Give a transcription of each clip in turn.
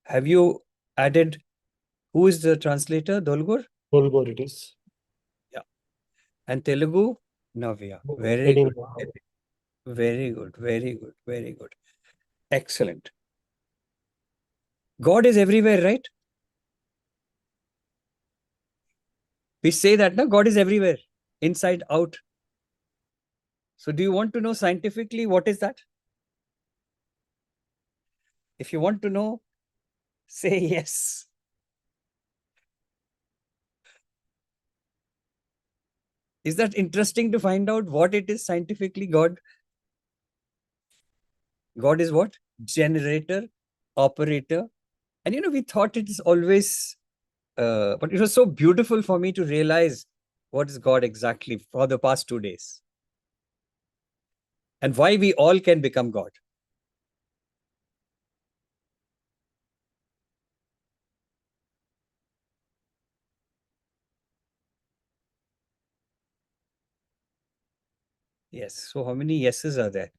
Have you added, who is the translator? Dolgur? Dolgur it is. Yeah. And Telugu? Navya. Very Adding. good. Very good. Very good. Very good. Excellent. God is everywhere, right? We say that, no? God is everywhere. Inside, out. So do you want to know scientifically what is that? If you want to know, say yes. Is that interesting to find out what it is scientifically? God is what? Generator, operator. And we thought it is always, but it was so beautiful for me to realize what is God exactly for the past 2 days. And why we all can become God. Yes. So how many yeses are there?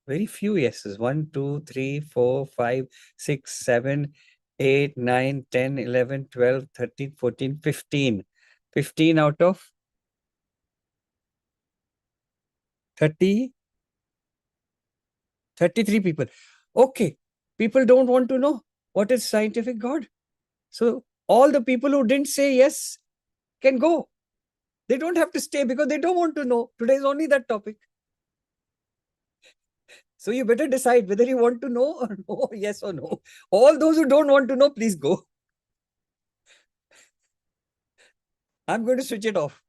Very few yeses. 1, 2, 3, 4, 5, 6, 7, 8, 9, 10, 11, 12, 13, 14, 15. 15 out of 30, 33 people. Okay. People don't want to know what is scientific God. So all the people who didn't say yes can go. They don't have to stay because they don't want to know. Today is only that topic. So you better decide whether you want to know or no, yes or no. All those who don't want to know, please go. I'm going to switch it off.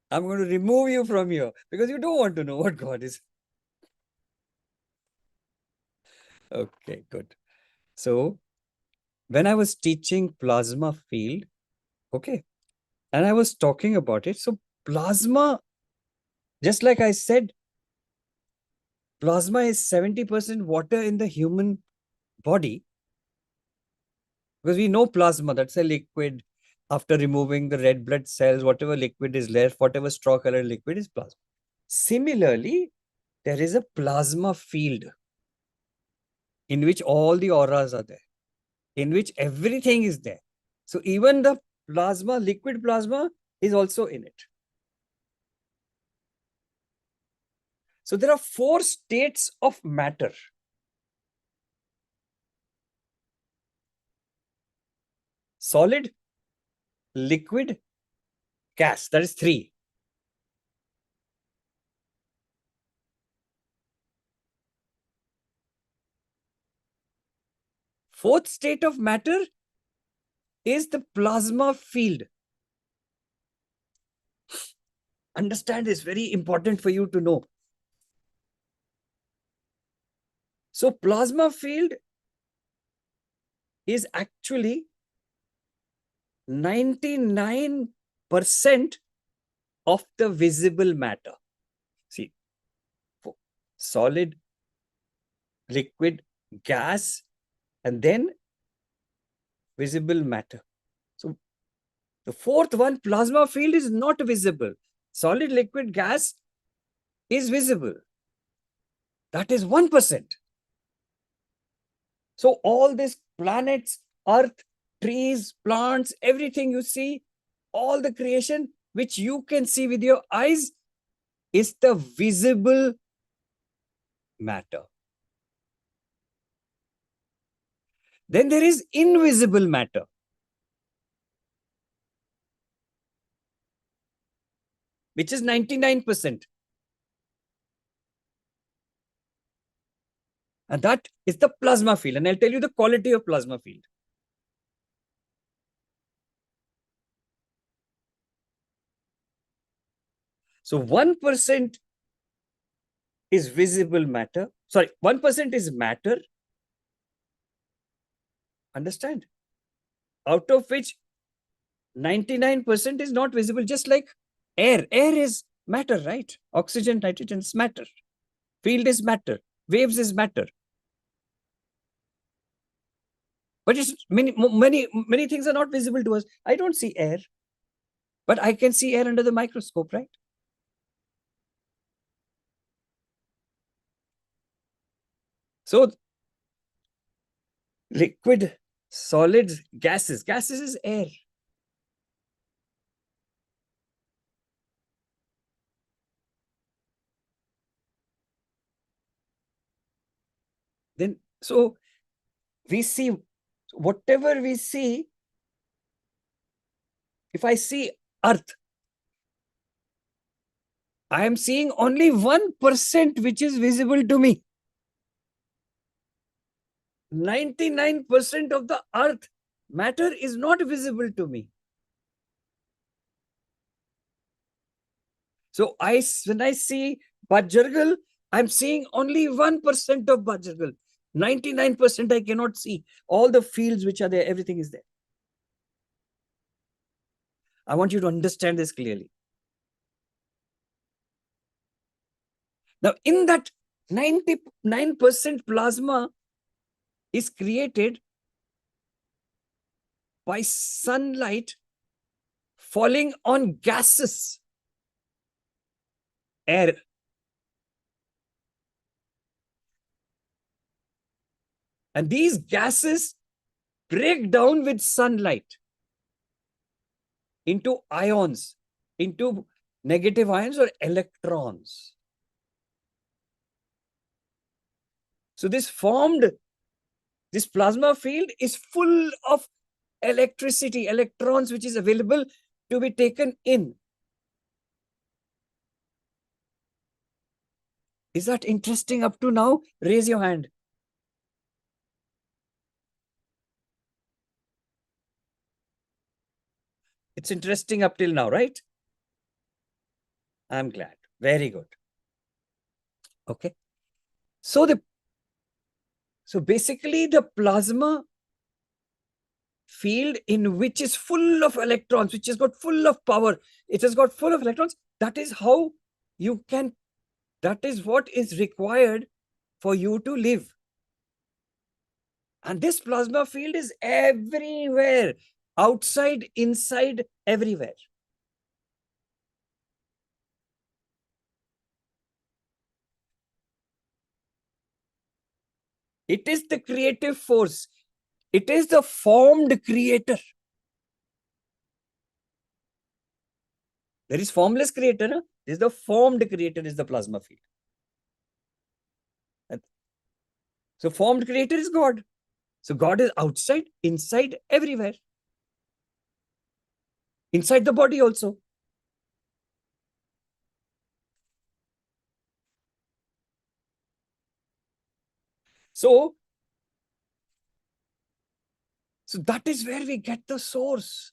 I'm going to remove you from here because you don't want to know what God is. Okay, good. So when I was teaching plasma field, okay, and I was talking about it. So plasma, just like I said, plasma is 70% water in the human body. Because we know plasma, that's a liquid. After removing the red blood cells, whatever liquid is left, whatever straw color liquid is plasma. Similarly, there is a plasma field in which all the auras are there, in which everything is there. So even the plasma, liquid plasma is also in it. So there are 4 states of matter. Solid, liquid, gas. That is 3. Fourth state of matter is the plasma field. Understand this, very important for you to know. So plasma field is actually 99% of the visible matter. See, solid, liquid, gas, and then visible matter. So the fourth one, plasma field, is not visible. Solid, liquid, gas is visible. That is 1%. So all these planets, earth, trees, plants, everything you see, all the creation which you can see with your eyes is the visible matter. Then there is invisible matter. Which is 99%. And that is the plasma field. And I'll tell you the quality of plasma field. So 1% is visible matter. Sorry, 1% is matter. Understand? Out of which 99% is not visible, just like air. Air is matter, right? Oxygen, nitrogen is matter. Field is matter. Waves is matter. But it's many things are not visible to us. I don't see air, but I can see air under the microscope, right? So liquid, solids, gases. Gases is air. Then, so we see whatever we see. If I see Earth, I am seeing only 1% which is visible to me. 99% of the Earth matter is not visible to me. So when I see Bajjargal, I'm seeing only 1% of Bajjargal. 99% I cannot see. All the fields which are there, everything is there. I want you to understand this clearly. Now, in that 99% plasma is created by sunlight falling on gases, air. And these gases break down with sunlight into ions, into negative ions or electrons. So this plasma field is full of electricity, electrons, which is available to be taken in. Is that interesting up to now? Raise your hand. It's interesting up till now, right? I'm glad. Very good. Okay. So basically the plasma field in which is full of electrons, which has got full of power, it has got full of electrons. That is how you can, that is what is required for you to live. And this plasma field is everywhere, outside, inside, everywhere. It is the creative force. It is the formed creator. There is formless creator. Huh? This is the formed creator, is the plasma field. So formed creator is God. So God is outside, inside, everywhere. Inside the body also. So that is where we get the source.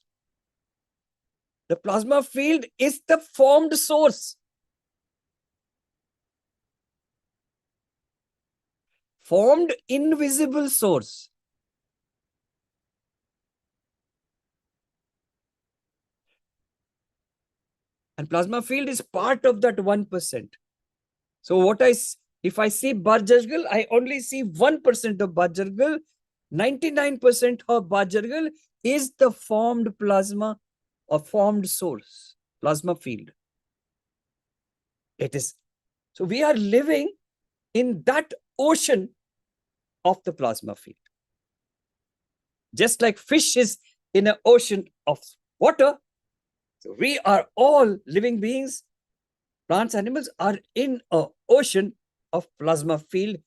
The plasma field is the formed source. Formed invisible source. And plasma field is part of that 1%. So if I see Bajjargal, I only see 1% of Bajjargal. 99% of Bajjargal is the formed plasma or formed source, plasma field. It is. So we are living in that ocean of the plasma field. Just like fish is in an ocean of water, so we are all living beings, plants, animals are in an ocean of plasma field.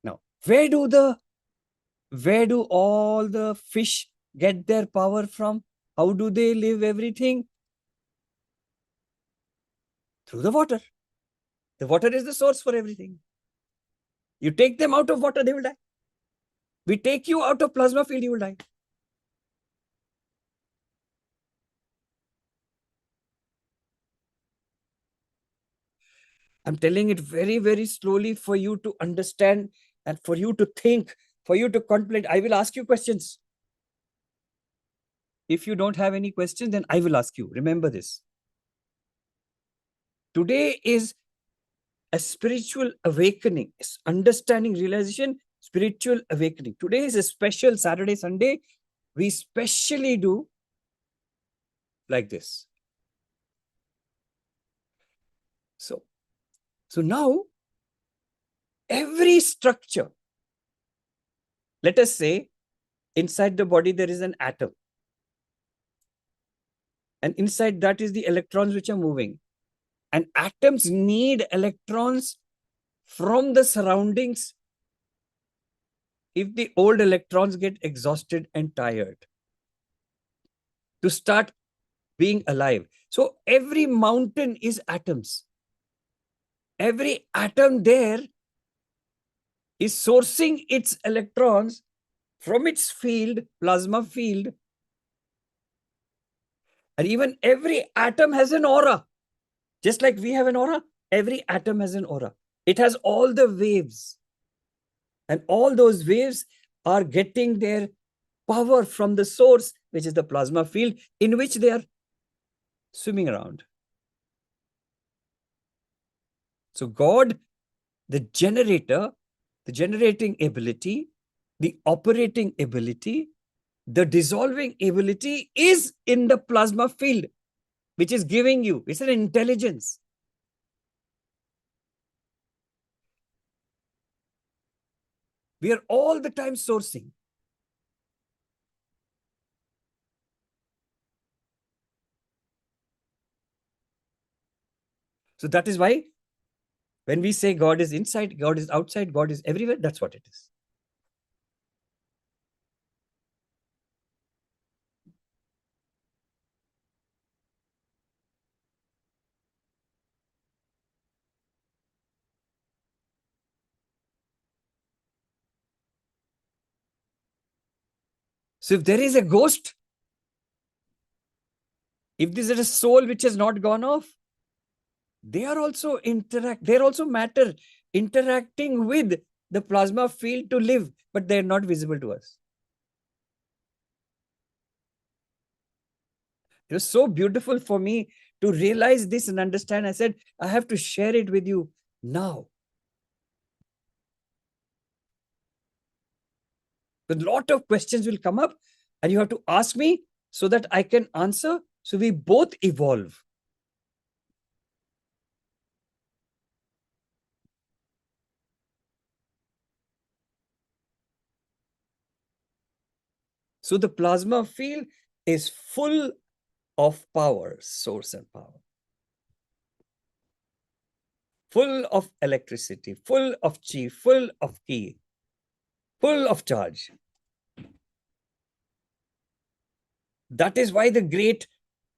Now, where do all the fish get their power from? How do they live everything? Through the water. The water is the source for everything. You take them out of water, they will die. We take you out of plasma field, you will die. I'm telling it very, very slowly for you to understand and for you to think, for you to contemplate. I will ask you questions. If you don't have any questions, then I will ask you. Remember this. Today is a spiritual awakening, understanding, realization, spiritual awakening. Today is a special Saturday, Sunday. We specially do like this. So now every structure, let us say inside the body there is an atom. And inside that is the electrons which are moving. And atoms need electrons from the surroundings if the old electrons get exhausted and tired to start being alive. So every mountain is atoms. Every atom there is sourcing its electrons from its field, plasma field. And even every atom has an aura. Just like we have an aura, every atom has an aura. It has all the waves. And all those waves are getting their power from the source, which is the plasma field in which they are swimming around. So God, the generator, the generating ability, the operating ability, the dissolving ability is in the plasma field, which is giving you. It's an intelligence. We are all the time sourcing. So that is why when we say God is inside, God is outside, God is everywhere, that's what it is. So if there is a ghost, if this is a soul which has not gone off, they are also matter interacting with the plasma field to live, but they are not visible to us. It was so beautiful for me to realize this and understand. I said, I have to share it with you now. A lot of questions will come up and you have to ask me so that I can answer. So we both evolve. So the plasma field is full of power, source and power. Full of electricity, full of chi, full of ki, full of charge. That is why the great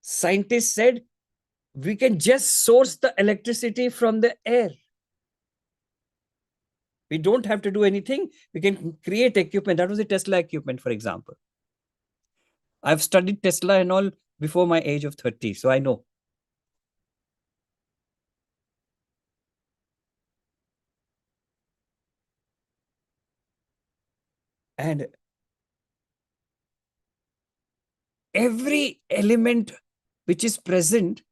scientist said, we can just source the electricity from the air. We don't have to do anything. We can create equipment. That was the Tesla equipment, for example. I've studied Tesla and all before my age of 30, so I know. And every element which is present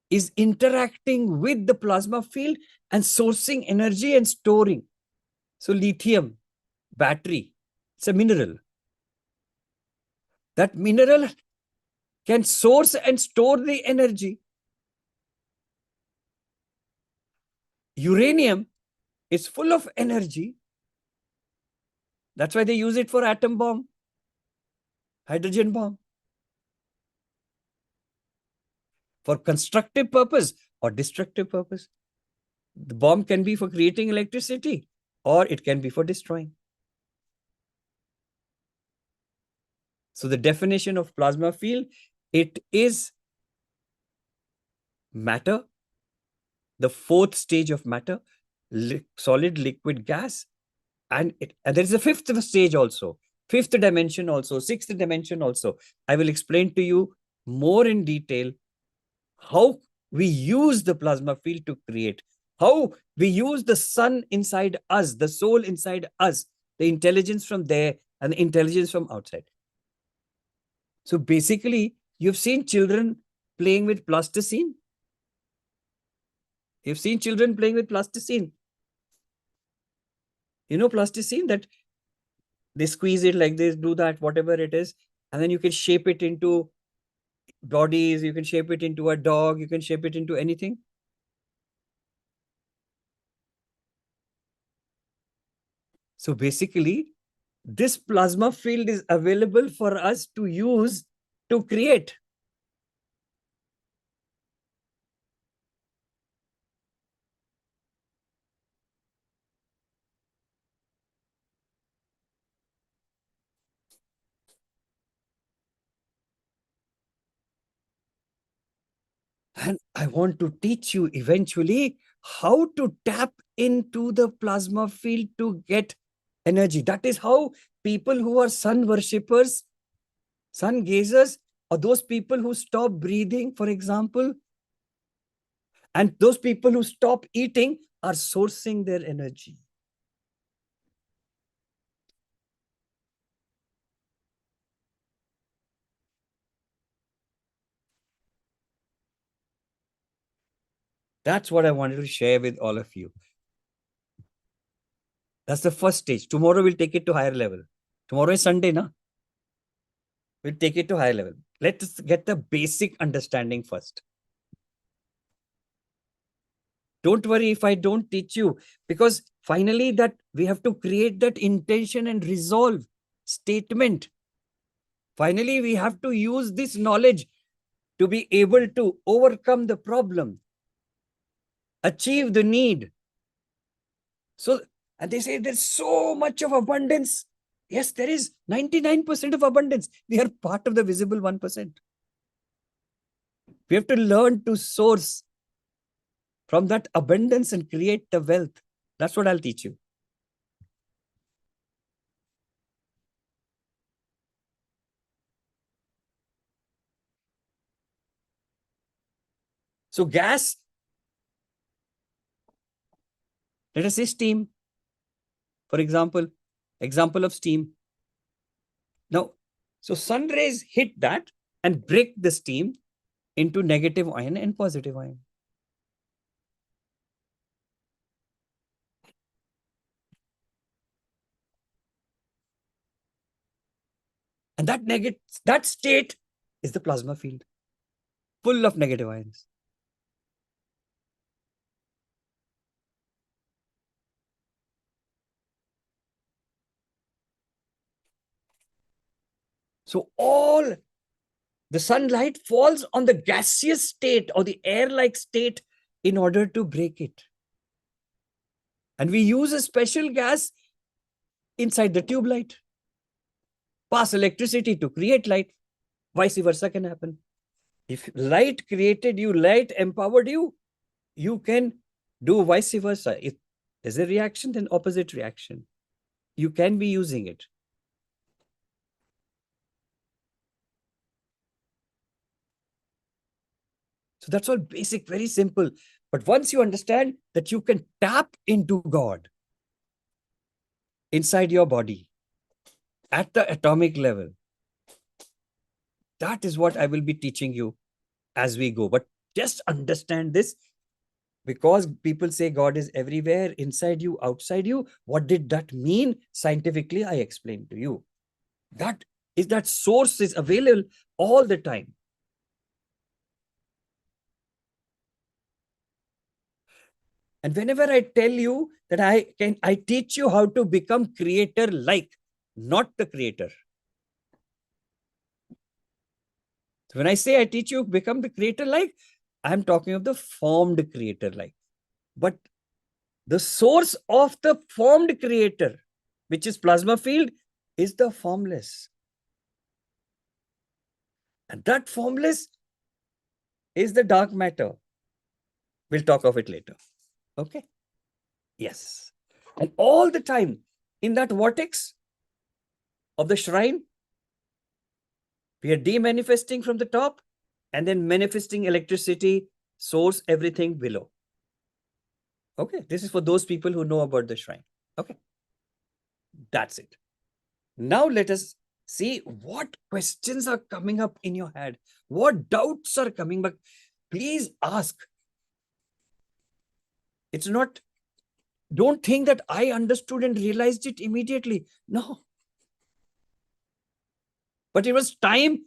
is interacting with the plasma field and sourcing energy and storing. So lithium, battery, it's a mineral. That mineral can source and store the energy. Uranium is full of energy. That's why they use it for atom bomb, hydrogen bomb. For constructive purpose or destructive purpose. The bomb can be for creating electricity or it can be for destroying. So the definition of plasma field, it is matter, the fourth stage of matter, solid, liquid, gas. And there is a fifth stage also, fifth dimension also, sixth dimension also. I will explain to you more in detail how we use the plasma field to create, how we use the sun inside us, the soul inside us, the intelligence from there and the intelligence from outside. So basically, you've seen children playing with plasticine. You've seen children playing with plasticine. You know plasticine, that they squeeze it like this, do that, whatever it is, and then you can shape it into bodies, you can shape it into a dog, you can shape it into anything. So basically, this plasma field is available for us to use to create. And I want to teach you eventually how to tap into the plasma field to get energy. That is how people who are sun worshippers, sun gazers, or those people who stop breathing, for example, and those people who stop eating are sourcing their energy. That's what I wanted to share with all of you. That's the first stage. Tomorrow we'll take it to higher level. Tomorrow is Sunday, na? We'll take it to higher level. Let's get the basic understanding first. Don't worry if I don't teach you, because finally that we have to create that intention and resolve statement. Finally, we have to use this knowledge to be able to overcome the problem, achieve the need. So, and they say there's so much of abundance. Yes, there is 99% of abundance. We are part of the visible 1%. We have to learn to source from that abundance and create the wealth. That's what I'll teach you. So gas, let us say steam, for example of steam. Now, so sun rays hit that and break the steam into negative ion and positive ion. And that state is the plasma field, full of negative ions. So all the sunlight falls on the gaseous state or the air-like state in order to break it. And we use a special gas inside the tube light. Pass electricity to create light. Vice versa can happen. If light created you, light empowered you, you can do vice versa. If there's a reaction, then opposite reaction. You can be using it. So that's all basic, very simple. But once you understand that you can tap into God inside your body at the atomic level, that is what I will be teaching you as we go. But just understand this, because people say God is everywhere, inside you, outside you. What did that mean? Scientifically, I explained to you. That is that source is available all the time. And whenever I tell you that I teach you how to become creator-like, not the creator. So when I say I teach you become the creator-like, I'm talking of the formed creator-like. But the source of the formed creator, which is plasma field, is the formless. And that formless is the dark matter. We'll talk of it later. Okay? Yes. And all the time in that vortex of the shrine, we are demanifesting from the top and then manifesting electricity, source, everything below. Okay? This is for those people who know about the shrine. Okay? That's it. Now let us see what questions are coming up in your head. What doubts are coming back? Please ask. It's not, don't think that I understood and realized it immediately. No. But it was time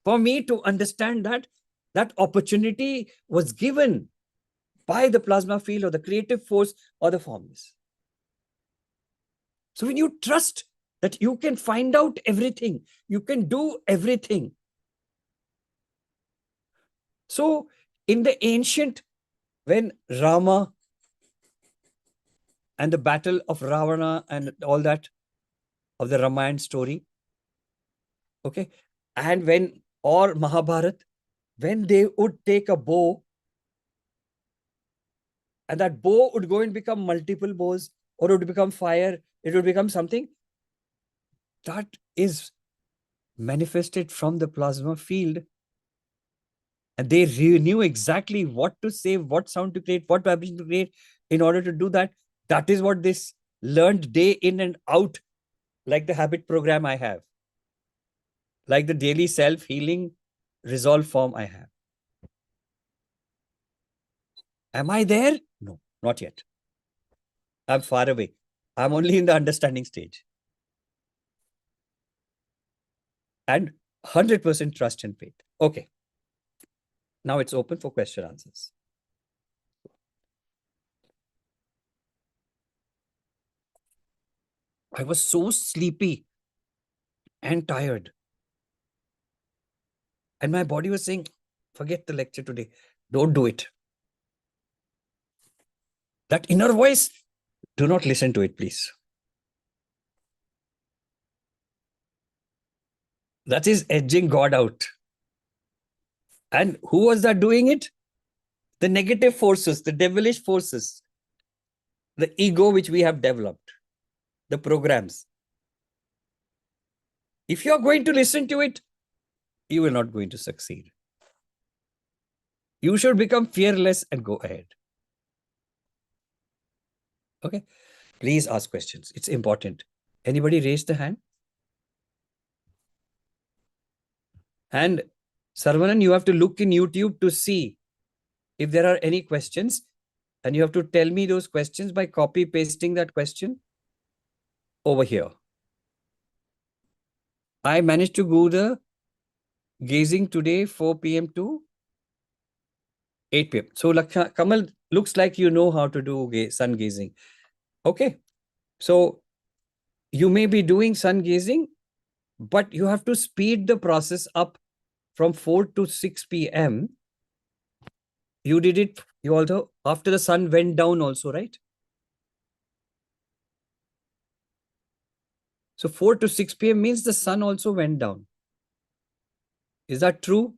for me to understand that that opportunity was given by the plasma field or the creative force or the formless. So when you trust that you can find out everything. You can do everything. So in the ancient, when Rama and the battle of Ravana and all that of the Ramayana story, okay, and when, or Mahabharat, when they would take a bow and that bow would go and become multiple bows, or it would become fire, it would become something that is manifested from the plasma field. And they knew exactly what to say, what sound to create, what vibration to create in order to do that. That is what this learned day in and out, like the habit program I have, like the daily self-healing resolve form I have. Am I there? No, not yet. I'm far away. I'm only in the understanding stage. And 100% trust and faith. Okay. Now it's open for question answers. I was so sleepy and tired. And my body was saying, forget the lecture today. Don't do it. That inner voice, do not listen to it, please. That is edging God out. And who was that doing it? The negative forces, the devilish forces, the ego which we have developed, the programs. If you are going to listen to it, you are not going to succeed. You should become fearless and go ahead. Okay. Please ask questions. It's important. Anybody raise the hand? And Sarvanan, you have to look in YouTube to see if there are any questions, and you have to tell me those questions by copy pasting that question over here. I managed to go the gazing today 4 p.m. to 8 p.m. So Kamal, looks like you know how to do sun gazing. Okay. So you may be doing sun gazing, but you have to speed the process up from 4 to 6 p.m. You did it, you also, after the sun went down also, right? So 4 to 6 p.m. means the sun also went down. Is that true?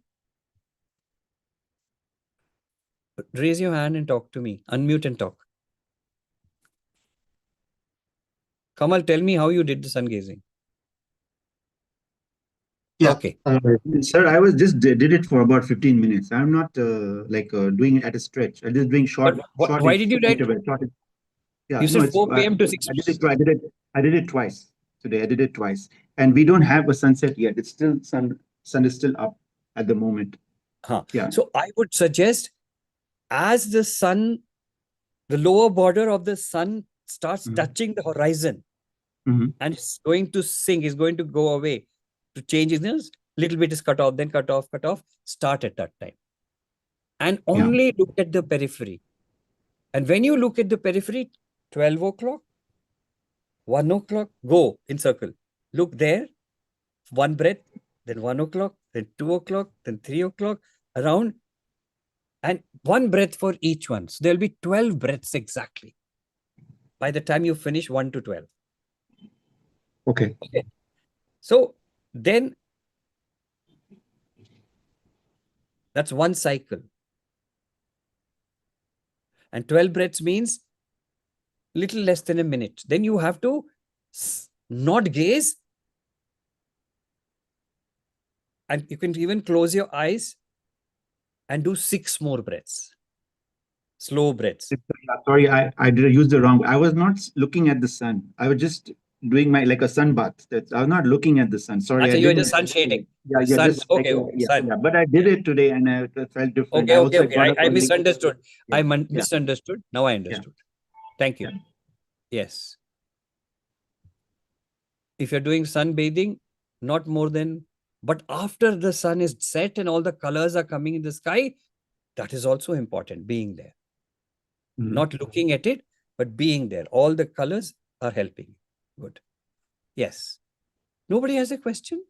Raise your hand and talk to me. Unmute and talk. Kamal, tell me how you did the sun gazing. Yeah. Okay. Sir, I was just did it for about 15 minutes. I'm not doing it at a stretch. I'm just doing short. Why did you do it? Yeah, You no, said it's 4 p.m. to 6 I did it. I did it twice today. I did it twice, and we don't have a sunset yet. It's still sun is still up at the moment. Huh. Yeah. So I would suggest, as the sun, the lower border of the sun starts touching the horizon, and it's going to sink, it's going to go away, to change its little bit is cut off, then cut off, start at that time. And only look at the periphery. And when you look at the periphery, 12 o'clock, 1 o'clock, go in circle. Look there, one breath, then 1 o'clock, then 2 o'clock, then 3 o'clock, around, and one breath for each one. So there'll be 12 breaths exactly by the time you finish 1 to 12. Okay. So then that's one cycle. And 12 breaths means little less than a minute. Then you have to not gaze. And you can even close your eyes and do 6 more breaths. Slow breaths. Sorry, I did use the wrong. I was not looking at the sun. I was just doing like a sun bath. I was not looking at the sun. Sorry, Achha, I you are didn't. just sun shading. Yeah, Sun. just Okay, okay. Sun. yeah. But I did it today, and I felt different. Okay. Got up I early. misunderstood. Yeah, Misunderstood. Now I yeah, understood. Thank you. yeah. Yes. If you're doing sunbathing, not more than, but after the sun is set and all the colors are coming in the sky, that is also important, being there. Not looking at it, but being there. All the colors are helping. Good. Yes. Nobody has a question.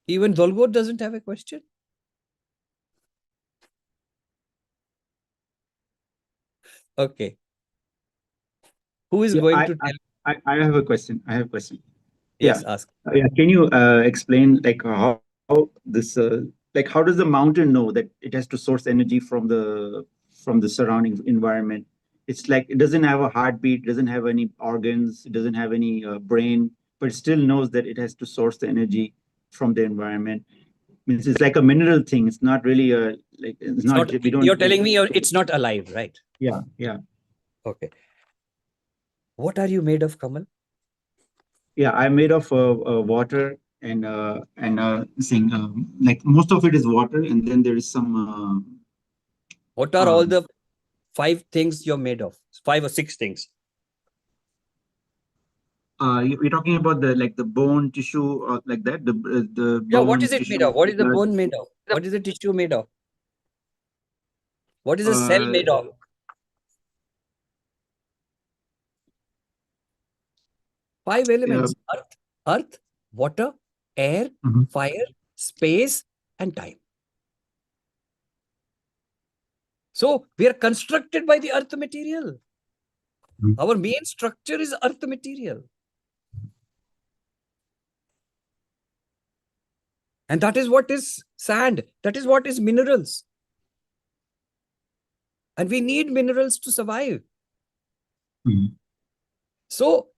Even Dolgor doesn't have a question. Okay. Who is Yeah, going to tell? I have a question. I have a question. Yeah. Yes, ask. Yeah. Can you explain like how this like how does the mountain know that it has to source energy from the surrounding environment? It's like it doesn't have a heartbeat, doesn't have any organs, it doesn't have any brain, but it still knows that it has to source the energy from the environment. Means it's like a mineral thing. It's not really a like it's It's not not, we don't you're telling me it's not alive, right? yeah, yeah. Okay. What are you made of, Kamal? Yeah, I'm made of water and thing. Like most of it is water, and then there is some. What are all the 5 things you're made of? 5 or 6 things. You're talking about the like the bone tissue like that. The Yeah, what bone is it made tissue, of? What the is the blood. bone made of? What is the tissue made of? What is a cell Uh, made of? 5 yeah, elements: earth, water, air, mhm, fire, space, and time. So we are constructed by the earth material. mhm, Our main structure is earth material. And that is what is sand. That is what is minerals. And we need minerals to survive. mhm, So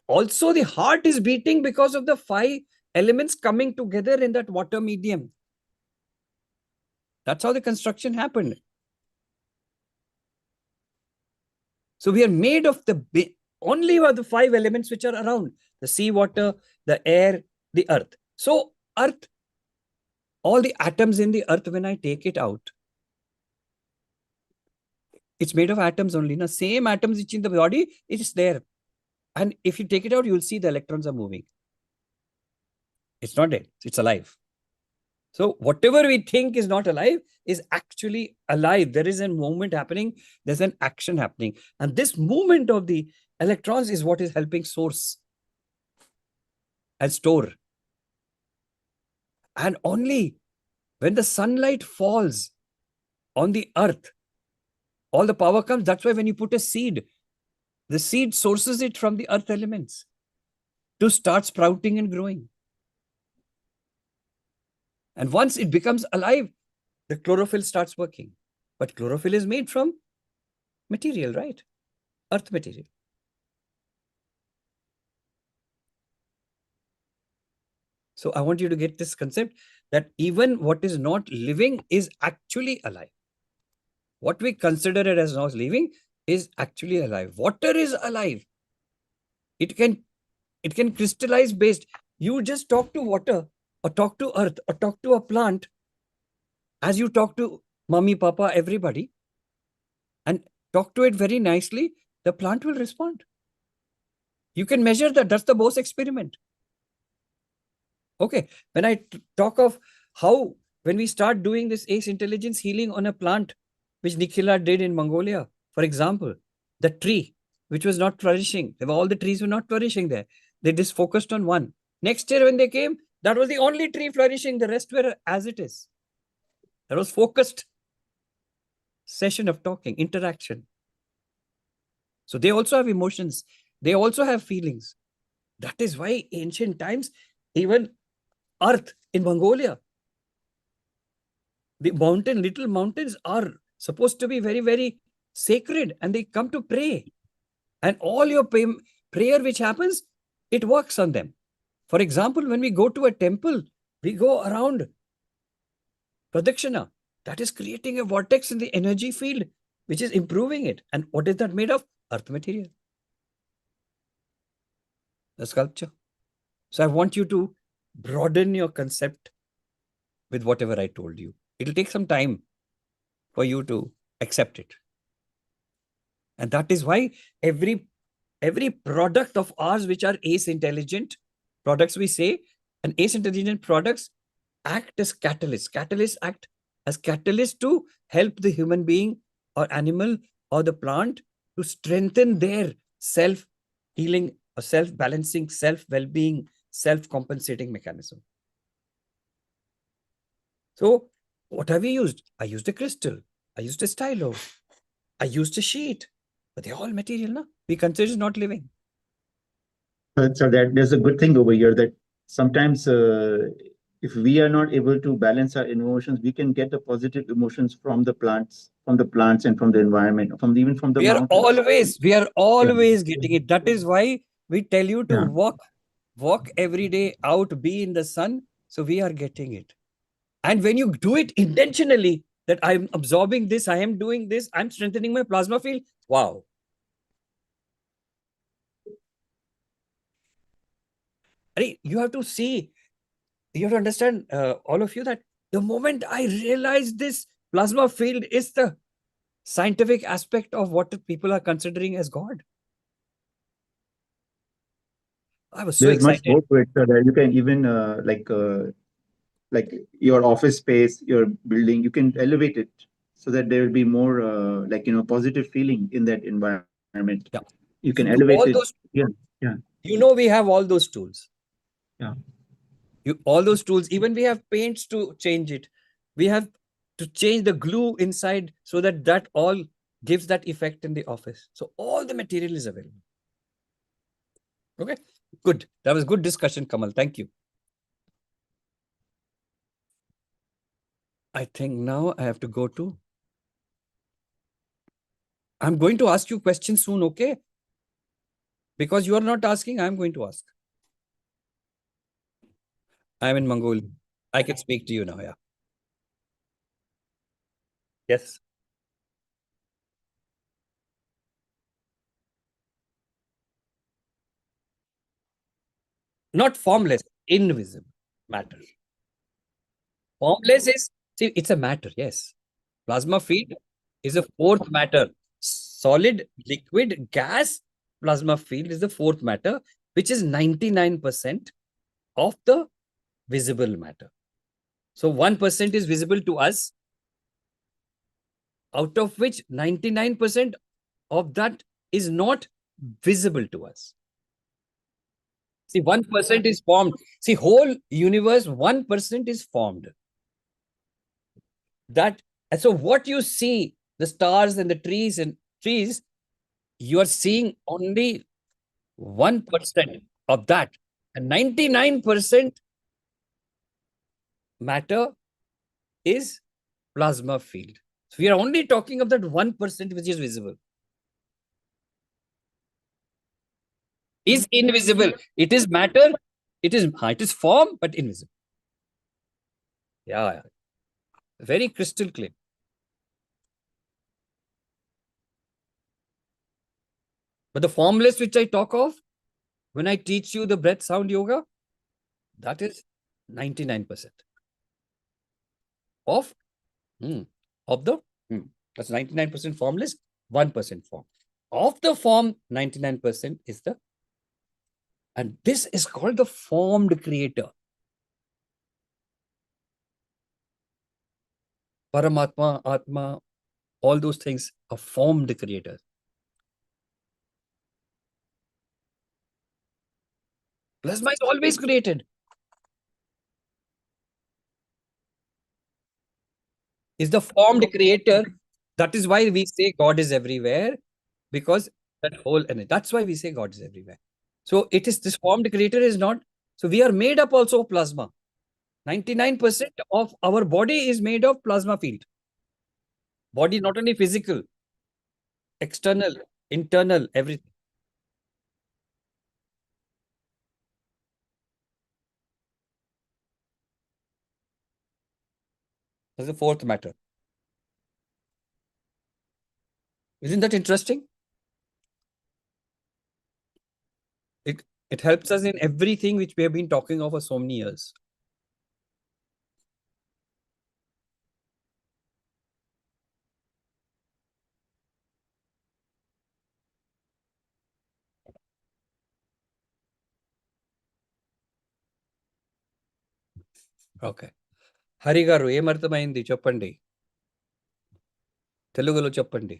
also the heart is beating because of the 5 elements coming together in that water medium. That's how the construction happened. So we are made of only of the 5 elements which are around: the sea water, the air, the earth. So earth, all the atoms in the earth, when I take it out, it's made of atoms only. Now, same atoms which in the body, it is there. And if you take it out, you'll see the electrons are moving. It's not dead. It's alive. So whatever we think is not alive is actually alive. There is a movement happening. There's an action happening. And this movement of the electrons is what is helping source and store. And only when the sunlight falls on the earth, all the power comes. That's why when you put a seed, the seed sources it from the earth elements to start sprouting and growing. And once it becomes alive, the chlorophyll starts working. But chlorophyll is made from material, right? Earth material. So I want you to get this concept that even what is not living is actually alive. What we consider it as not living is actually alive. Water is alive. It can crystallize based. You just talk to water or talk to earth or talk to a plant as you talk to mommy, papa, everybody, and talk to it very nicely, the plant will respond. You can measure that. That's the Bose experiment. Okay. When I talk of how, when we start doing this ace intelligence healing on a plant, which Nikhila did in Mongolia, for example, the tree, which was not flourishing, all the trees were not flourishing there. They just focused on one. Next year, when they came, that was the only tree flourishing. The rest were as it is. That was focused session of talking, interaction. So they also have emotions. They also have feelings. That is why ancient times, even earth in Mongolia, the little mountains are supposed to be very, very sacred, and they come to pray. And all your prayer which happens, it works on them. For example, when we go to a temple, we go around Pradakshina. That is creating a vortex in the energy field, which is improving it. And what is that made of? Earth material. The sculpture. So I want you to broaden your concept with whatever I told you. It'll take some time for you to accept it. And that is why every product of ours which are ace intelligent products, we say, and ace intelligent products act as catalysts. Catalysts act as catalysts to help the human being or animal or the plant to strengthen their self-healing, self-balancing, self-well-being, self-compensating mechanism. So what have we used? I used a crystal. I used a stylo. I used a sheet. But they're all material, no? We consider not living. So that there's a good thing over here that sometimes if we are not able to balance our emotions, we can get the positive emotions from the plants and from the environment, even from the mountains. We are Yeah, always getting it. That is why we tell you to yeah. walk every day out, be in the sun. So we are getting it. And when you do it intentionally, that I'm absorbing this, I am doing this, I'm strengthening my plasma field. Wow. You have to see, you have to understand, all of you, that the moment I realized this plasma field is the scientific aspect of what people are considering as God, I was so There's much excited. more to it, so that you can even like your office space, your building, you can elevate it so that there will be more positive feeling in that environment. Yeah. You can elevate So it. all those, Yeah, yeah, we have all those tools. yeah. All those tools, even we have paints to change it. We have to change the glue inside so that all gives that effect in the office. So all the material is available. Okay, good. That was good discussion, Kamal. Thank you. I think now I have to go to. I'm going to ask you questions soon, okay? Because you are not asking, I'm going to ask. I'm in Mongolia. I can speak to you now, yeah. Yes. Not formless, invisible matter. Formless is, see, it's a matter, yes. Plasma field is a fourth matter. Solid, liquid, gas, plasma field is the fourth matter, which is 99% of the visible matter. So 1% is visible to us, out of which 99% of that is not visible to us. See, 1% is formed. See, whole universe, 1% is formed. That, and so what you see, the stars and the trees, you are seeing only 1% of that. And 99% matter is plasma field. So we are only talking of that 1% which is visible. Is invisible. It is matter. It is form, but invisible. Yeah, yeah. Very crystal clear. But the formless which I talk of, when I teach you the breath sound yoga, that is 99% of of the that's 99% formless, 1% form. Of the form, 99% is the, and this is called the formed creator. Paramatma, Atma, all those things are formed creators. Plasma is always created. Is the formed creator. That is why we say God is everywhere, because that whole energy. That's why we say God is everywhere. So it is, this formed creator is not. So we are made up also of plasma. 99% of our body is made of plasma field. Body not only physical, external, internal, everything. That's the fourth matter. Isn't that interesting? It helps us in everything which we have been talking of for so many years. Okay. Hari గారు ఏమర్థమైంది చెప్పండి. తెలుగులో చెప్పండి.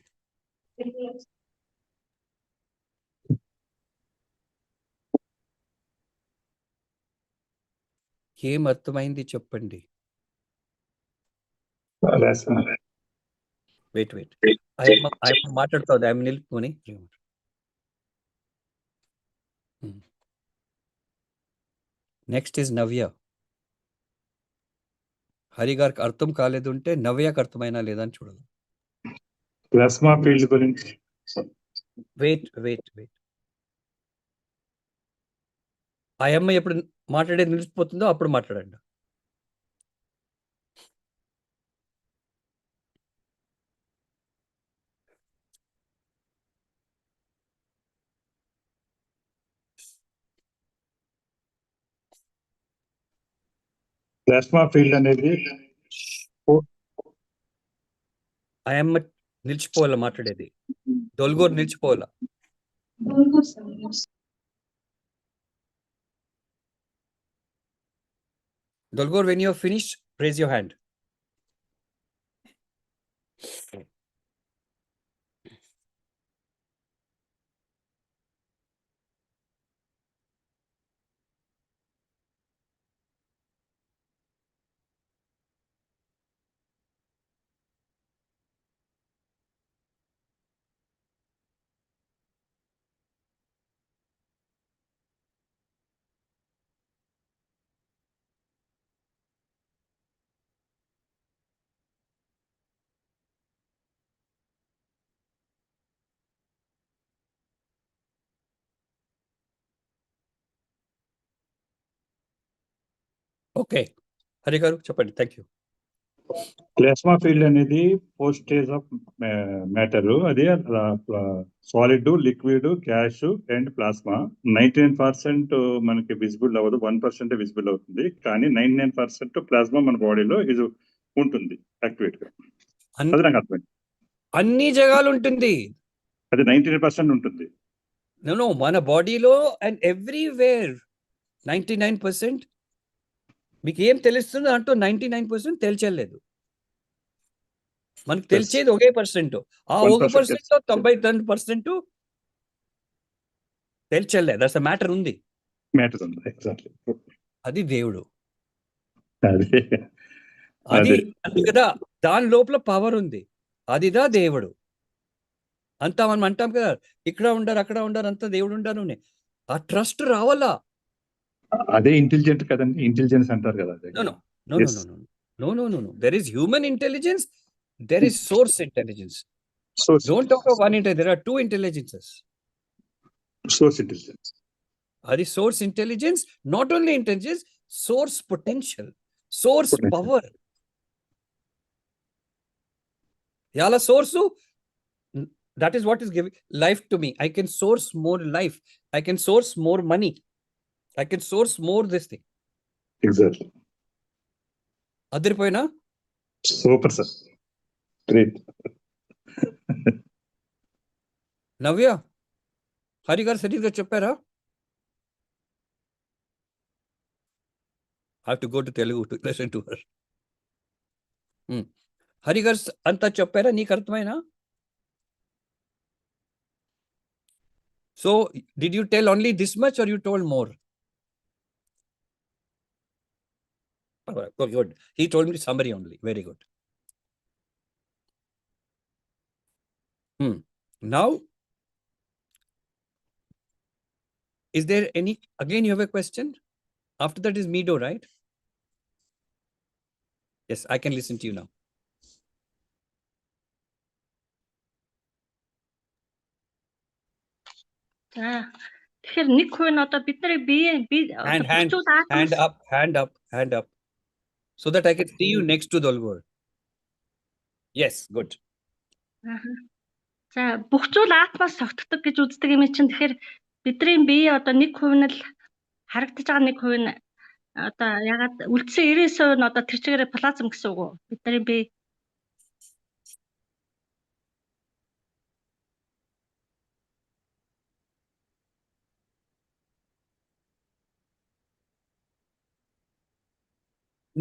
ఏం అర్థమైంది చెప్పండి. Plasma. Wait I'm మాట్లాడుతుంది. I'm నిలుపుకొని next is నవ్య. హరి గారికి అర్థం కాలేదు అంటే నవ్యకు అర్థమైనా లేదా అని చూడదు. Plasma field గురించి. వెయిట్ ఆ అమ్మ ఎప్పుడు మాట్లాడేది నిలిచిపోతుందో అప్పుడు మాట్లాడండి. ప్లాస్మా ఫీల్డ్ అనేది ఆ అమ్మ నిలిచిపోవాల మాట్లాడేది. దొల్గోరు నిలిచిపోవాల. Dolgor, when you're finished, raise your hand. Okay Hari గారు చెప్పండి. Thank you. ప్లాస్మా ఫీల్డ్ అనేది 4 స్టేజ్ ఆఫ్ మ్యాటర్. అది solid, liquid, gas and plasma. 99% మనకి విజిబుల్ అవ్వదు, 1% విజిబుల్ అవుతుంది. కానీ 99% ప్లాస్మా మన బాడీలో ఇది ఉంటుంది యాక్టివేట్ గా. అది నాకు అర్థమైంది. అన్ని జగాలు ఉంటుంది. అది 99% ఉంటుంది. నో మన బాడీలో అండ్ ఎవ్రీవేర్ 99%. మీకు ఏం తెలుస్తుంది అంటూ 99% తెలియలేదు. మనకు తెలిసేది ఒకే పర్సెంట్. ఆ 1% 99% తెలియలేదు. అసలు మ్యాటర్ ఉంది. ఎగ్జాక్ట్లీ. అది దేవుడు. అది అది కదా, దాని లోపల పవర్ ఉంది. అదిదా దేవుడు. అంతా మనం అంటాం కదా, ఇక్కడ ఉండారు అక్కడ ఉండారు అంతా దేవుడు ఉండారు. ఆ ట్రస్ట్ రావాలా. అదే ఇంటెలిజెంట్ కదండి, ఇంటెలిజెన్స్ అంటారు కదా. No. There is human intelligence. There is source intelligence. Don't talk of one intelligence. There are two intelligences. Source intelligence. Adi source intelligence, not only intelligence, source potential, source power. Yala source, that is what is giving life to me. I can source more life. I can source more money. I can source more this thing. Exactly. అదిరిపోయినా super sir. Great. Navya, Hari garu సరిగ్గా చెప్పారా? I have to go to Telugu to listen to her. Hari గారు అంతా చెప్పారా? నీకు అర్థమైనా? So, did you tell only this much or you told more? Oh, good. He told me summary only. Very good. Now, is there any, again you have a question? After that is Mido, right? Yes, I can listen to you now. Тэгэхээр нэг хүн одоо бидний бие hand up so that I can see you next to Dolgor. Yes, good. За бүх зүйл атмаас тогтдог гэж үздэг юм чинь. Тэгэхээр бидний бие одоо 1% нь л харагдаж байгаа, 1% нь одоо ягаад үлдсэн 99% нь одоо тэр чигээр плазм гэсэн үг үү? Бидний бие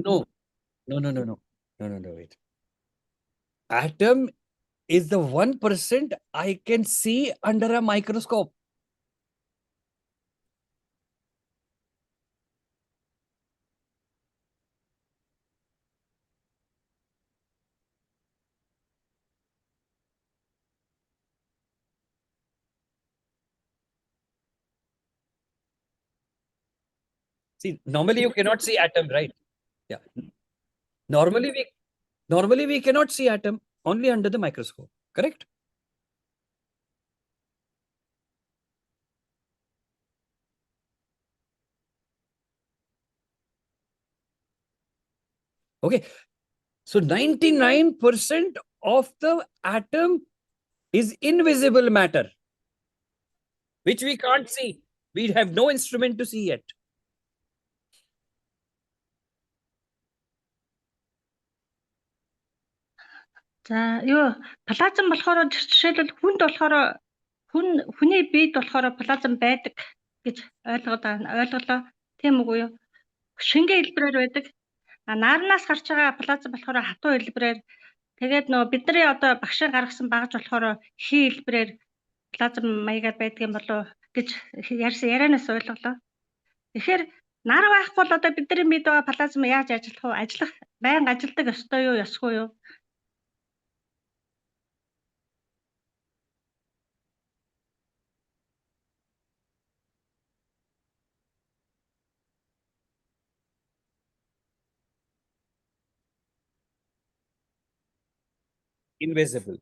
No, wait. Atom is the 1% I can see under a microscope. See, normally you cannot see atom, right? Yeah. Normally we cannot see atom only under the microscope, correct? Okay. So 99% of the atom is invisible matter, which we can't see. We have no instrument to see yet. За юу плазм болохоор жишээлбэл хүнд болохоор хүний биед болохоор плазм байдаг гэж ойлголоо. Тийм үгүй юу? Шингэн хэлбэрээр байдаг. Наарнаас гарч байгаа плазм болохоор хатуу хэлбэрээр тэгээд нөгөө бидний одоо багшийн гаргасан багж болохоор хий хэлбэрээр плазм маягаар байдаг юм болов гэж ярианаас ойлголоо. Тэгэхээр нар байхгүй бол одоо бидний биед байгаа плазм яаж ажиллах вэ? Ажиллах байнга ажилдаг ёстой юу, ёсгүй юу? Invisible.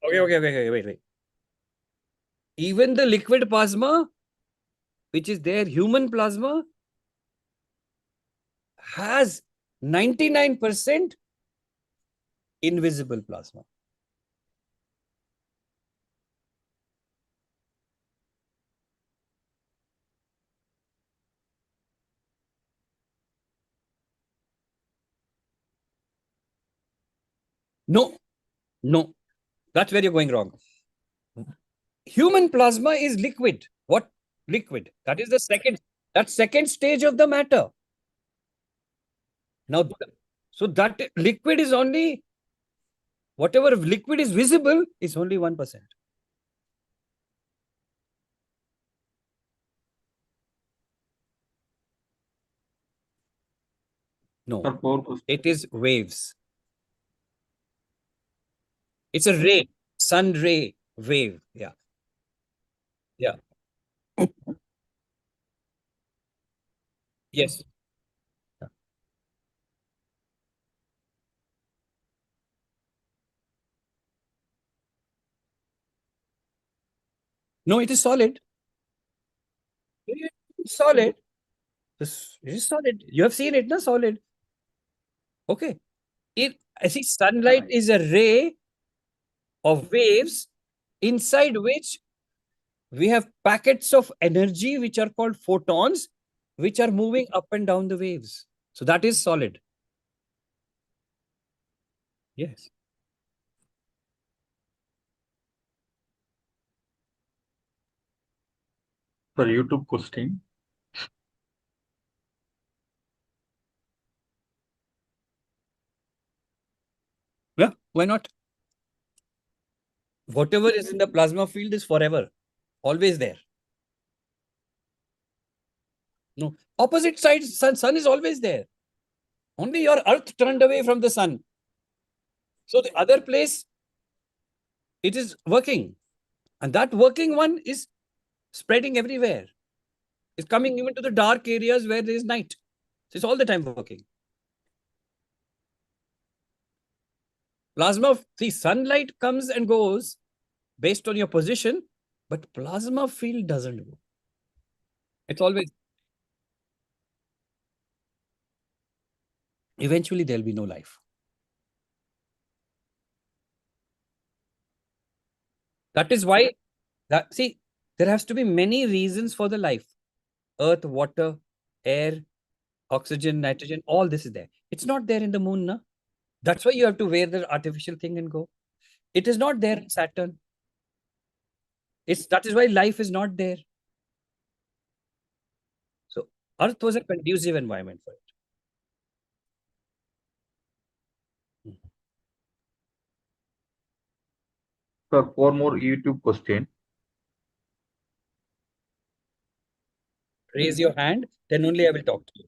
Okay, wait. Even the liquid plasma, which is there, human plasma, has 99% invisible plasma. No, that's where you're going wrong. Human plasma is liquid. What liquid? That is the second stage of the matter. Now, so that liquid is only, whatever liquid is visible is only 1%. No, it is waves. It's a ray, sun ray wave. Yeah. Yes. No, it is solid. It's solid. It is solid. You have seen it, no? Solid. Okay. I see sunlight is a ray of waves inside which we have packets of energy which are called photons, which are moving up and down the waves. So that is solid. Yes. For YouTube question. Yeah, why not? Whatever is in the plasma field is forever, always there. No, opposite side, sun is always there. Only your earth turned away from the sun. So the other place, it is working. And that working one is spreading everywhere. It's coming even to the dark areas where there is night. So it's all the time working. Plasma, see, sunlight comes and goes based on your position, but plasma field doesn't go. It's always. Eventually, there'll be no life. That is why, see, there has to be many reasons for the life. Earth, water, air, oxygen, nitrogen, all this is there. It's not there in the moon, na? That's why you have to wear the artificial thing and go. It is not there in Saturn. That is why life is not there. So Earth was a conducive environment for it. Sir, 4 more YouTube question. Raise your hand, then only I will talk to you.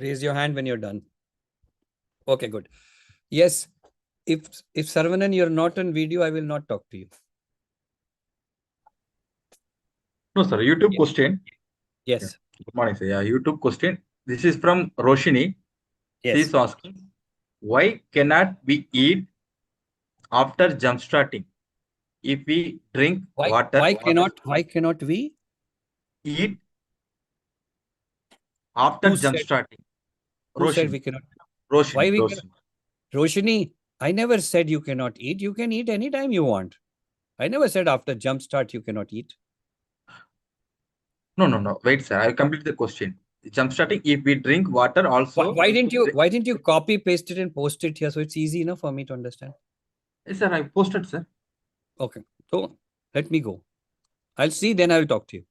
Raise your hand when you're done. Okay, good. Yes. If Saravanan, you're not on video, I will not talk to you. No, sir. YouTube Yes. question. Yes. Good morning, sir. Yeah, YouTube question. This is from Roshini. She Yes. is asking, why cannot we eat after jump starting? If we drink water, Why cannot we? eat after Who jump said, starting? who said Roshini. we cannot? Roshini. Why we Roshini. Roshini, I never said you cannot eat. You can eat anytime you want. I never said after jump start you cannot eat. No. Wait, sir. I'll complete the question. Jump starting. If we drink water, also. Why didn't you copy paste it and post it here so it's easy enough for me to understand? Yes, sir. I posted, sir. Okay, so let me go. I'll see, then I'll talk to you.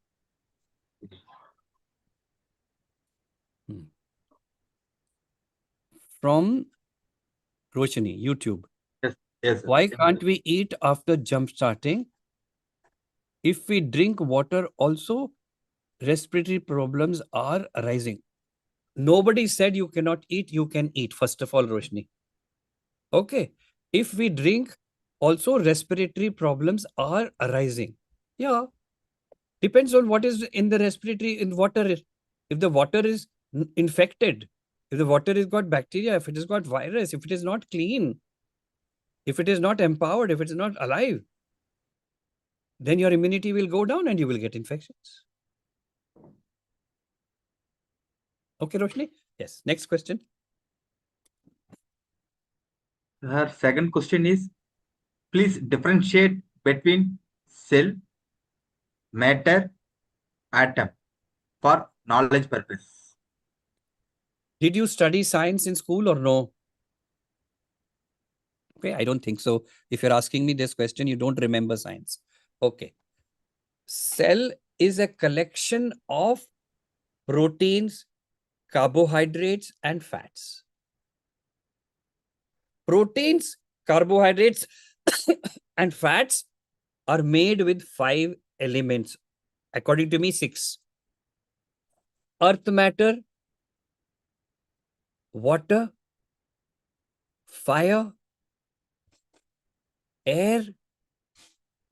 From Roshini, YouTube. Yes, sir. Why can't we eat after jump starting? If we drink water also, respiratory problems are arising. Nobody said you cannot eat, you can eat, first of all, Roshni. Okay. If we drink, also respiratory problems are arising. Yeah. Depends on what is in the respiratory in water. If the water is infected, if the water has got bacteria, if it has got virus, if it is not clean, if it is not empowered, if it is not alive, then your immunity will go down and you will get infections. Okay, Roshni? Yes. Next question. Her second question is, please differentiate between cell, matter, atom for knowledge purpose. Did you study science in school or no? Okay, I don't think so. If you're asking me this question, you don't remember science. Okay. Cell is a collection of proteins, carbohydrates, and fats. Proteins, carbohydrates, and fats are made with 5 elements. According to me, 6. Earth matter, water, fire, air,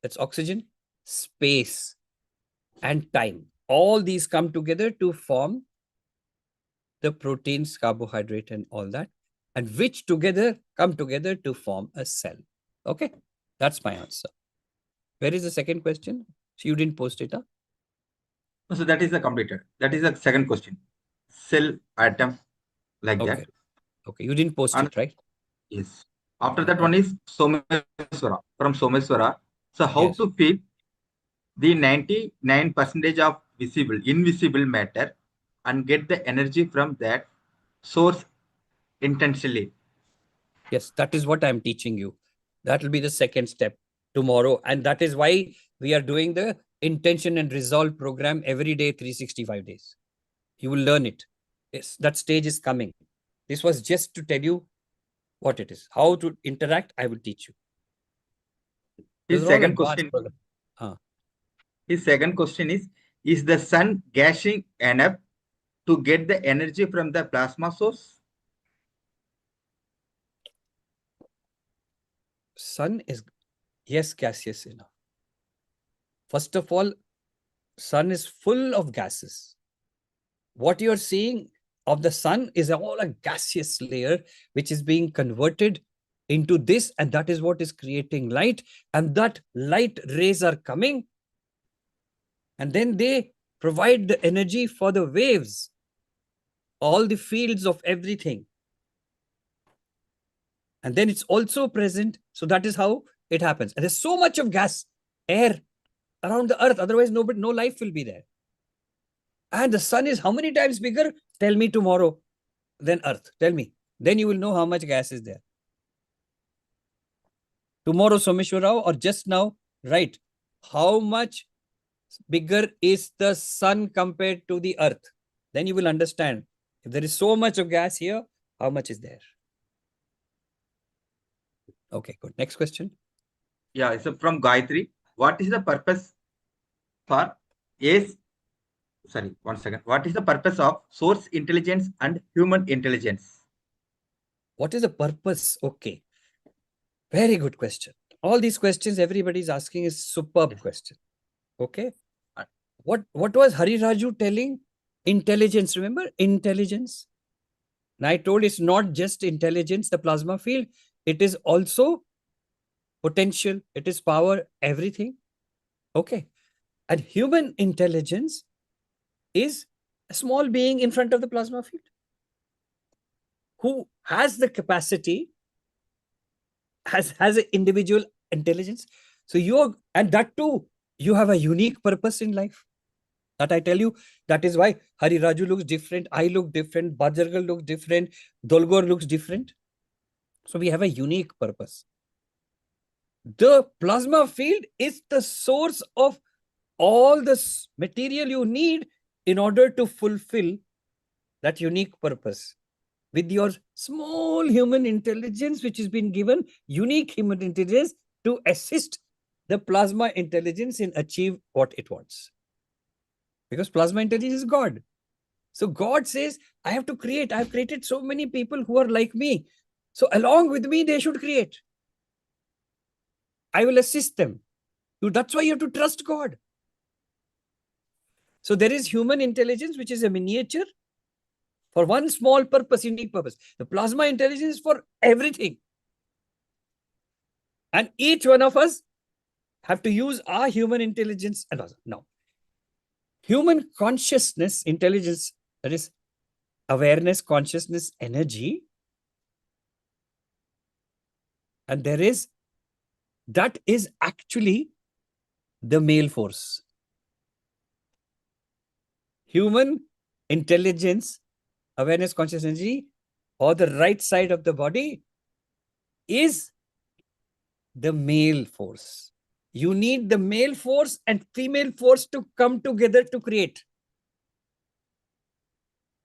that's oxygen, space, and time. All these come together to form the proteins, carbohydrate, and all that, and which together come together to form a cell. Okay, that's my answer. Where is the second question? So you didn't post it, huh? So that is the completed. That is the second question. Cell, atom, like Okay. that. Okay, you didn't post And it, right? yes. After that one is Someswara, from Someswara. So how Yes. to feel the 99% of invisible matter and get the energy from that source intentionally. Yes, that is what I'm teaching you. That will be the second step tomorrow. And that is why we are doing the intention and resolve program every day, 365 days. You will learn it. Yes, that stage is coming. This was just to tell you what it is. How to interact, I will teach you. His second question. His second question is the sun gashing enough to get the energy from the plasma source? Sun is, yes, gaseous enough. First of all, sun is full of gases. What you're seeing of the sun is all a gaseous layer, which is being converted into this, and that is what is creating light. And that light rays are coming, and then they provide the energy for the waves, all the fields of everything. And then it's also present. So that is how it happens. And there's so much of gas, air around the earth. Otherwise, no life will be there. And the sun is how many times bigger? Tell me tomorrow than earth. Tell me. Then you will know how much gas is there. Tomorrow, Someshwar Rao, or just now, right? How much bigger is the sun compared to the earth? Then you will understand. If there is so much of gas here, how much is there? Okay, good. Next question. Yeah, it's from Gayatri. What is the purpose for sorry, 1 second. What is the purpose of source intelligence and human intelligence? What is the purpose? Okay. Very good question. All these questions everybody is asking is superb question. Okay. What was Hari Raju telling? Intelligence. Remember? Intelligence. And I told it's not just intelligence, the plasma field. It is also potential. It is power, everything. Okay. And human intelligence is a small being in front of the plasma field who has the capacity, has an individual intelligence. So and that too, you have a unique purpose in life. That I tell you, that is why Hari Raju looks different, I look different, Bajargal looks different, Dolgor looks different. So we have a unique purpose. The plasma field is the source of all the material you need in order to fulfill that unique purpose. With your small human intelligence, which has been given, unique human intelligence to assist the plasma intelligence in achieve what it wants. Because plasma intelligence is God. So God says, I have to create. I've created so many people who are like me. So along with me, they should create. I will assist them. That's why you have to trust God. So there is human intelligence, which is a miniature for one small purpose, unique purpose. The plasma intelligence is for everything. And each one of us have to use our human intelligence. And now, human consciousness, intelligence, that is awareness, consciousness, energy. And that is actually the male force. Human intelligence, awareness, conscious energy, or the right side of the body is the male force. You need the male force and female force to come together to create.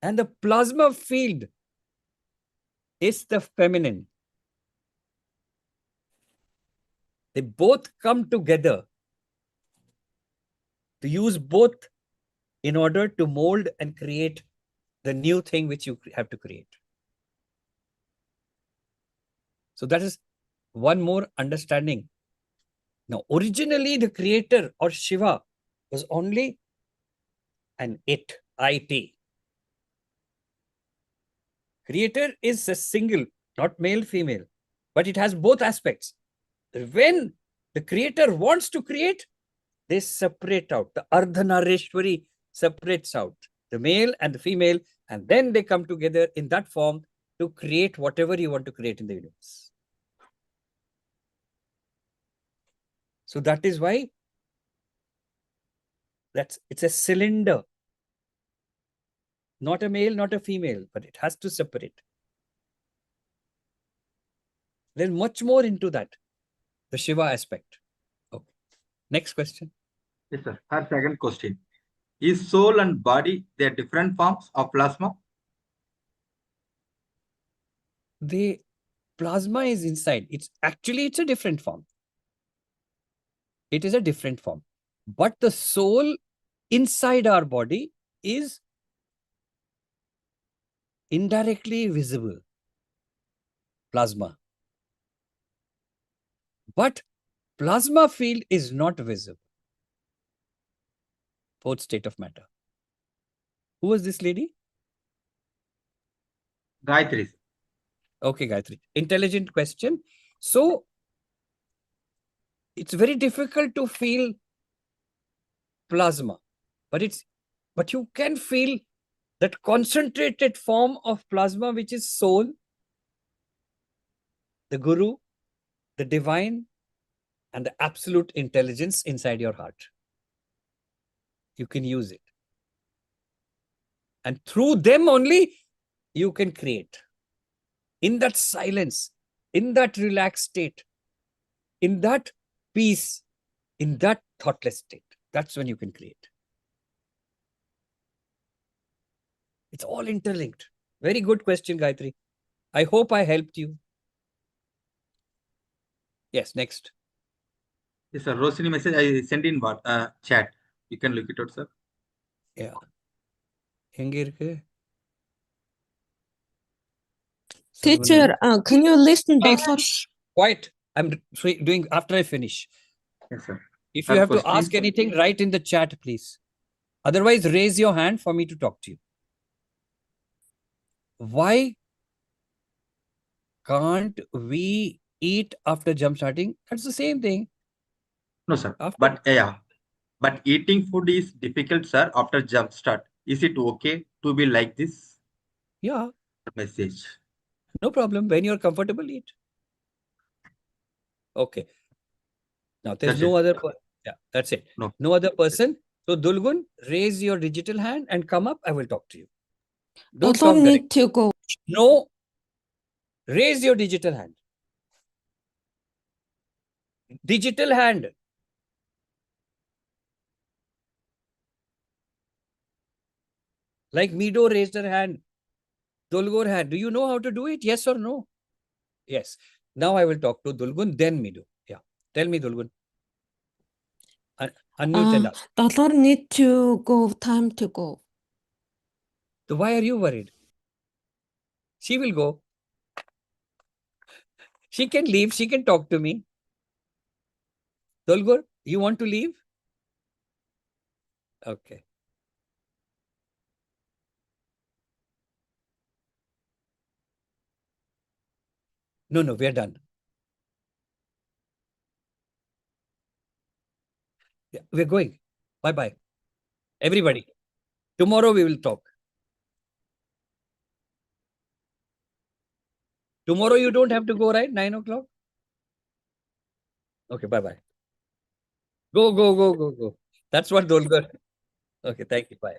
And the plasma field is the feminine. They both come together to use both in order to mold and create the new thing which you have to create. So that is one more understanding. Now, originally the creator or Shiva was only an it. Creator is a single, not male, female, but it has both aspects. When the creator wants to create, they separate out. The Ardhanareshwari separates out the male and the female, and then they come together in that form to create whatever you want to create in the universe. So that is why it's a cylinder. Not a male, not a female, but it has to separate. There's much more into that, the Shiva aspect. Okay. Next question. Yes, sir. Her second question. Is soul and body, they are different forms of plasma? The plasma is inside. It's a different form. It is a different form. But the soul inside our body is indirectly visible. Plasma. But plasma field is not visible. Fourth state of matter. Who was this lady? Gayatri. Okay, Gayatri. Intelligent question. So, it's very difficult to feel plasma, but you can feel that concentrated form of plasma, which is soul, the guru, the divine, and the absolute intelligence inside your heart. You can use it. And through them only, you can create. In that silence, in that relaxed state, in that peace, in that thoughtless state, that's when you can create. It's all interlinked. Very good question, Gayatri. I hope I helped you. Yes, next. Yes, sir. Rosini message I sent in chat. You can look it out, sir. Yeah. எங்க இருக்கு? Teacher, can you listen, doctor? Quiet. I'm doing after I finish. Yes, sir. If you Sir, have to question ask is- anything, write in the chat, please. Otherwise, raise your hand for me to talk to you. Why can't we eat after jump starting? That's the same thing. No, sir. After- But yeah, but eating food is difficult, sir, after jump start. Is it okay to be like this Yeah, message? no problem. When you're comfortable, eat. Okay. Now, there's That's no it. other. Yeah, that's it. No. No other person. So, Dulgun, raise your digital hand and come up. I will talk to you. Don't Doctor talk direct. need to go. No. Raise your digital hand. Digital hand. Like Mido raised her hand. Dulgur hand. Do you know how to do it? Yes or no? Yes. Now I will talk to Dulgun, then Mido. Yeah. Tell me, Dulgun. Unmute and ask. Doctor need to go. Time to go. So why are you worried? She will go. She can leave. She can talk to me. Dulgur, you want to leave? Okay. No, we are done. Yeah, we're going. Bye-bye. Everybody. Tomorrow we will talk. Tomorrow you don't have to go, right? 9 o'clock? Okay, bye-bye. Go. That's what Dolgar. Okay, thank you. Bye.